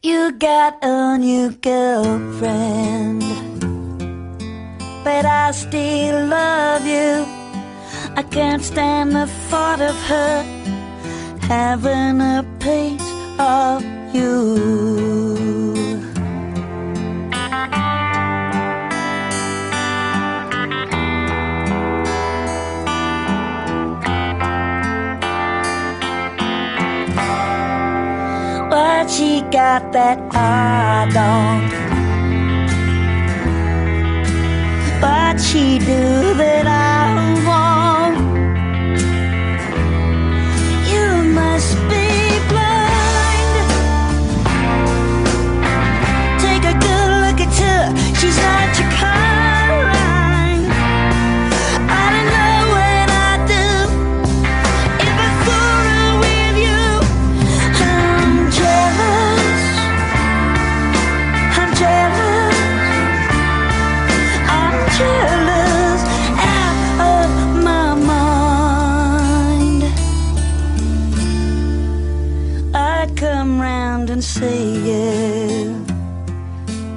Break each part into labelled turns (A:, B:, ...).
A: You got a new girlfriend, but I still love you. I can't stand the thought of her having a piece of you. What she got that I don't? What she do that I won't? You must be blind. Take a good look at her. She's not your kind. I don't know what I'd do if I fool her with you. I'm jealous. I'm jealous. I'm jealous out of my mind. I'd come round and see you,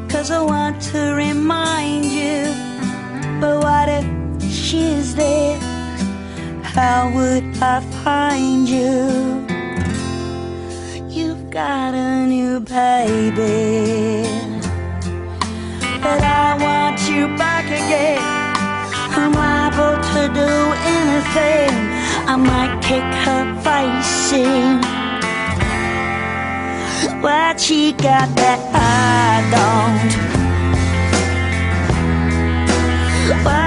A: 'cause I want to remind you. But what if she's there? How would I find you? You've got a new baby, but I want you back again. I'm liable to do anything. I might kick her face in. What she got that I don't? What